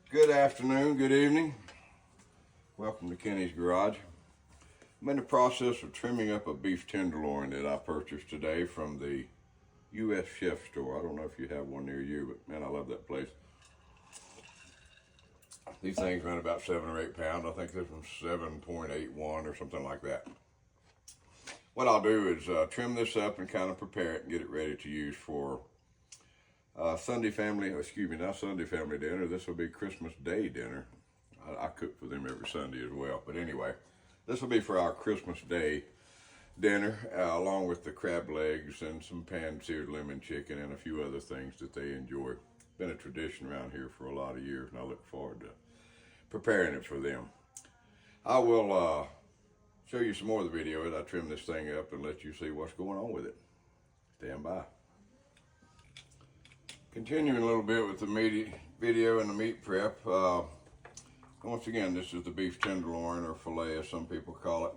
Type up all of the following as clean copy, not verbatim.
Good afternoon, good evening. Welcome to Kenny's Garage. I'm in the process of trimming up a beef tenderloin that I purchased today from the U.S. Chef store. I don't know if you have one near you, but man, I love that place. These things run about 7 or 8 pounds. I think this one's 7.81 or something like that. What I'll do is trim this up and kind of prepare it and get it ready to use for not Sunday family dinner. This will be Christmas Day dinner. I cook for them every Sunday as well. But anyway, this will be for our Christmas Day dinner, along with the crab legs and some pan-seared lemon chicken and a few other things that they enjoy. It's been a tradition around here for a lot of years, and I look forward to preparing it for them. I will show you some more of the video as I trim this thing up and let you see what's going on with it. Stand by. Continuing a little bit with the meat video and the meat prep. Once again, this is the beef tenderloin, or fillet as some people call it.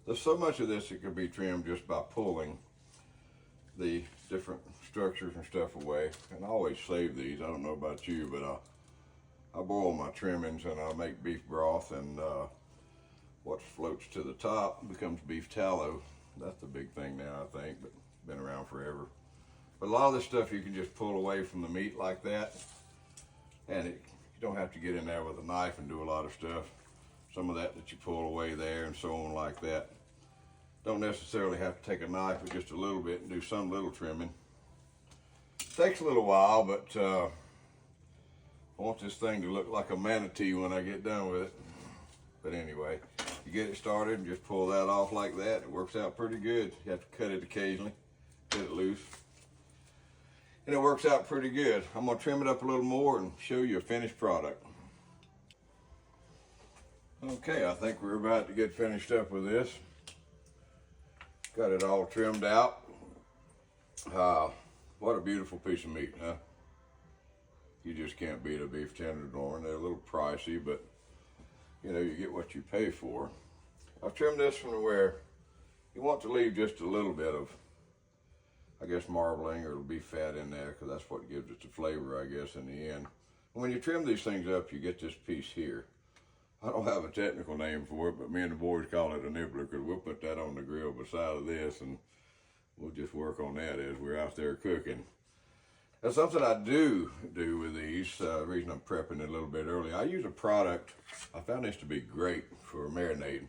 There's so much of this that could be trimmed just by pulling the different structures and stuff away. And I always save these. I don't know about you, but I boil my trimmings and I make beef broth, and what floats to the top becomes beef tallow. That's the big thing now, I think, but it's been around forever. But a lot of this stuff you can just pull away from the meat like that, and you don't have to get in there with a knife and do a lot of stuff. Some of that you pull away there and so on like that. Don't necessarily have to take a knife, but just a little bit and do some little trimming. Takes a little while, but I want this thing to look like a manatee when I get done with it. But anyway, you get it started and just pull that off like that. It works out pretty good. You have to cut it occasionally, get it loose. And it works out pretty good. I'm gonna trim it up a little more and show you a finished product. Okay, I think we're about to get finished up with this. Got it all trimmed out. What a beautiful piece of meat, huh? You just can't beat a beef tenderloin. They're a little pricey, but you know, you get what you pay for. I've trimmed this from where you want to leave just a little bit of, I guess, marbling or beef fat in there, because that's what gives it the flavor, I guess, in the end. And when you trim these things up, you get this piece here. I don't have a technical name for it, but me and the boys call it a nibbler, because we'll put that on the grill beside of this, and we'll just work on that as we're out there cooking. That's something I do with these. The reason I'm prepping it a little bit early, I use a product. I found this to be great for marinating.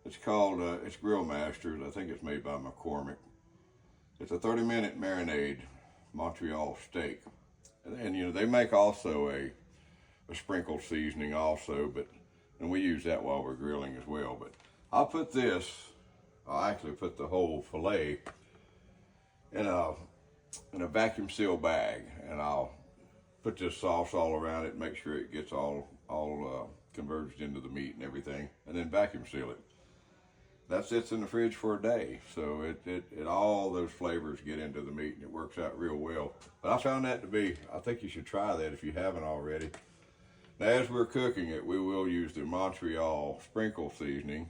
It's called, it's Grill Masters. I think it's made by McCormick. It's a 30-minute marinade Montreal steak. And you know, they make also a sprinkled seasoning also, and we use that while we're grilling as well. But I'll actually put the whole filet in a vacuum seal bag, and I'll put this sauce all around it, make sure it gets all converged into the meat and everything, and then vacuum seal it. That sits in the fridge for a day, so it all those flavors get into the meat, and it works out real well. But I found that to be, I think you should try that if you haven't already. Now, as we're cooking it, we will use the Montreal sprinkle seasoning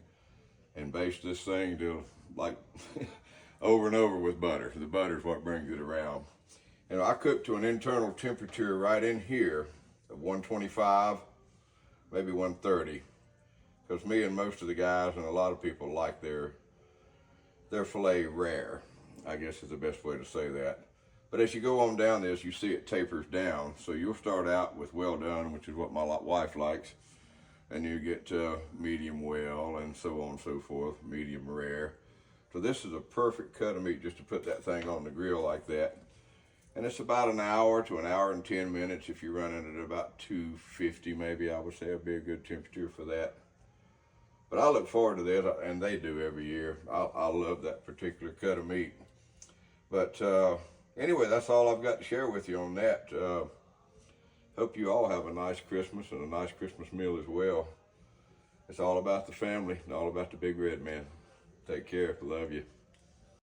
and baste this thing to like over and over with butter. The butter is what brings it around. And I cook to an internal temperature right in here of 125, maybe 130. Because me and most of the guys and a lot of people like their filet rare, I guess is the best way to say that. But as you go on down this, you see it tapers down. So you'll start out with well done, which is what my wife likes. And you get medium well, and so on and so forth, medium rare. So this is a perfect cut of meat just to put that thing on the grill like that. And it's about an hour to an hour and 10 minutes. If you're running at about 250 maybe, I would say it'd be a good temperature for that. But I look forward to this, and they do every year. I love that particular cut of meat. But anyway, that's all I've got to share with you on that. Hope you all have a nice Christmas and a nice Christmas meal as well. It's all about the family and all about the big red man. Take care. Love you.